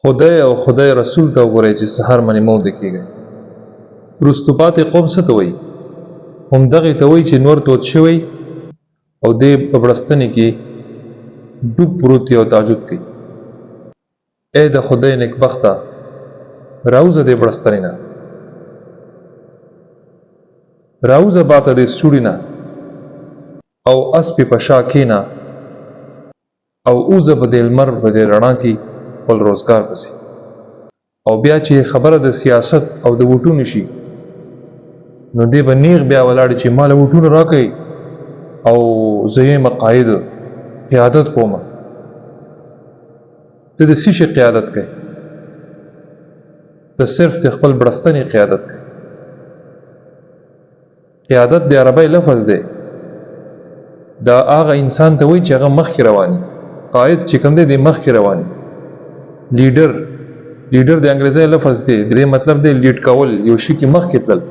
خدای او خدای رسول ته وګورئ چې سحر باندې مو د کېږي. وروستو پاتې قوم څه ته وایي؟ همدغې ته وایي چې نور تود شوی او دې په بړستنې کې ډوب پروت دی او تعجد کوي. ای د خدای نیکبخته راوځه دې بړستنې نه، راوځه باته دې سوړي نه او اسپې په شا کېنه او اوځه په دې لمر په دې رڼا کې خپل روزګار پسې. او بیا چې خبره د سیاست او د ووټونو شي نو دې به نیغ بیا ولاړې چې ماله ووټونه راکوئ او زه یم قاید قیادت کوم. ته د څه شي قیادت کوې؟ ته صرف د خپل بړستنې قیادت کوې. قیادت د عربی لفظ دی، دا هغه انسان ته وایي چې هغه مخکې رواني. قائد چې کوم دی د مخکې رواني. لیډر د انګریزي لفظ دی، د دې مطلب دی لیډ کول، یو شي کې مخکې تلل.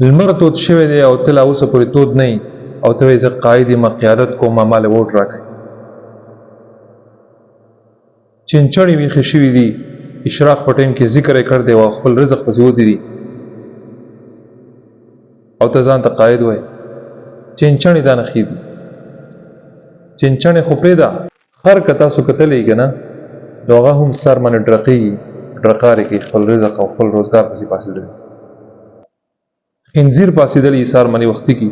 لمر تود شوی دی او ته لا اوسه پورې تود نه یې او ته وایې زه قائد یم قیادت کوم ماله ووټ راکړئ. چنچڼې ویښې شوي دي، اشراق په ټایم کې ذکر یې کړ دی او خپل رزق پسې وتې دي او ته ځان ته قائد وایې. چنچڼې دا نښې دي. چنچڼې خو پرېږده، خر که تاسو کتلی که نه نو هغه هم سر باندې ډرقېږي، ډرقارې کوي، خپل رزق او خپل روزګار پسې پاڅېدلی. خنزیر پاڅېدلی سار باندې وختي کي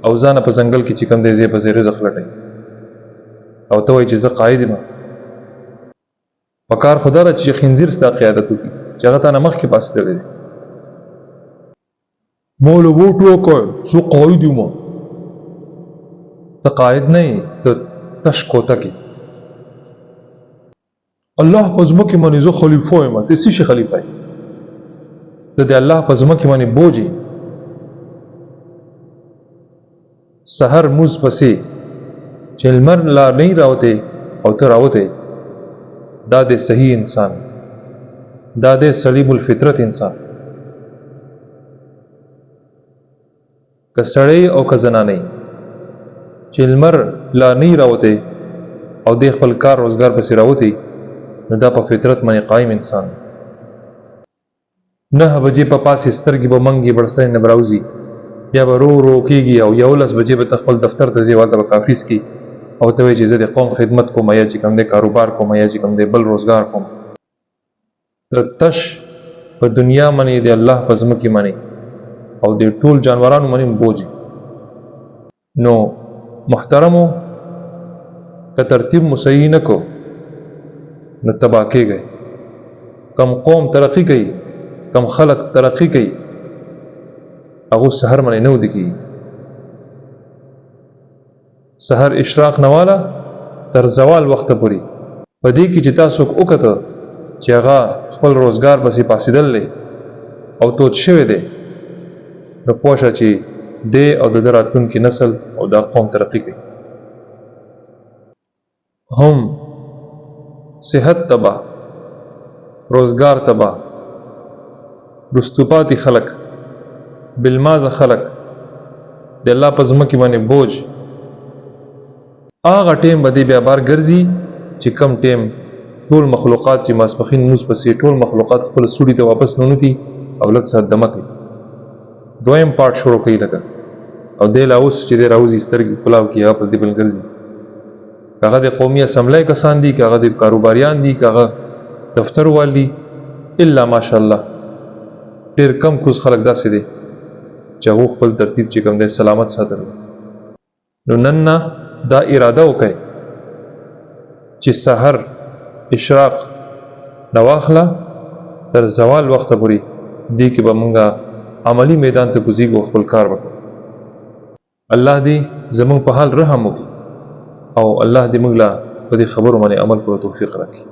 او ځانه په ځنګل کې چې کوم دی ځای په ځای رزق لټوي او ته وایې چې زه قائد یم. په کار خو دا ده چې خنزیر ستا قیادت وکړي چې هغه تا نه مخکې پاڅېدلی دی. ما له ووټ وکړ زه قائد یم. ته قائد نه یې، ته تش کوتک یې. الله په ځمکې باندې زه خلیفه یم. ته څه شي خلیفه یې؟ ته د الله په ځمکې باندې بوج یې. سحر موز پسې چې لمر لا نه راوتی او ته راوتی، دا دی صحیح انسان، دا دی سلیم الفطرت انسان. که سړی او که زنانه چې لمر لا نه راوتی او د خپل کار روزګار پسې راوتی نو دا په فطرت باندې قایم انسان. 9 بجې په پاسې سترګې به منګي بړستنې نه براوځي، بیا به رو کېږي او 11 بجې به ته خپل دفتر ته ځې، هلته به کافیس کې او ته وایې چې زه د قوم خدمت کوم یا چې کوم دی کاروبار کوم یا چې کوم دی بل روزګار کوم. ته تش په دنیا باندې د الله په ځمکې باندې او د ټول جانورانو باندې بوج. نو محترمو که ترتیب مو صحیح نه کو نو تباه کېږئ. کم قوم ترقی کوي، کم خلق ترقی کوي، هغه سحر باندې نه ودې کېږي. سحر اشراق نه واله تر زوال وخته پورې په دې کې چې تاسو وکړه چې هغه خپل روزګار پسې پاڅېدل دی او تود شوی دی نو پوه شه چې دی او د ده راتلونکي نسل او دا قوم ترقي کوي. هم صحت تباه، روزګار تباه، رستو پاتې خلک، بالمازه خلک، د الله په ځمکې باندې بوج. هغه ټیم به دی بیا بار ګرځي چې کم ټیم ټول مخلوقات چې ماسپښین لمونځ پسې ټول مخلوقات خپل سوړي ته واپس ننوتي او لږ ساعت دمه کوي. دویم پارټ شروع کوي لکه او دی لا اوس چې دی راوځي سترګې کلاو کي هغه پر دې بل ګرځي. که هغه د قومي اسمبلی کسان دي، که هغه د کاروباریان دي، که هغه دفتر وال دي، الا ماشاءالله ډېر کم کوز خلک داسې دي چې هغو خپل ترتیب چې کوم دی سلامت ساتلی. نو نن نه دا اراده وکړئ چې سحر اشراق نه واخله تر زوال وخته پورې دې کې به مونږه عملی میدان ته کوزیږو او خپل کار وکړو. الله دې زمونږ په حال رحم وکړي او الله دې موږ له په دې خبرو باندې عمل کولو توفیق راکړي.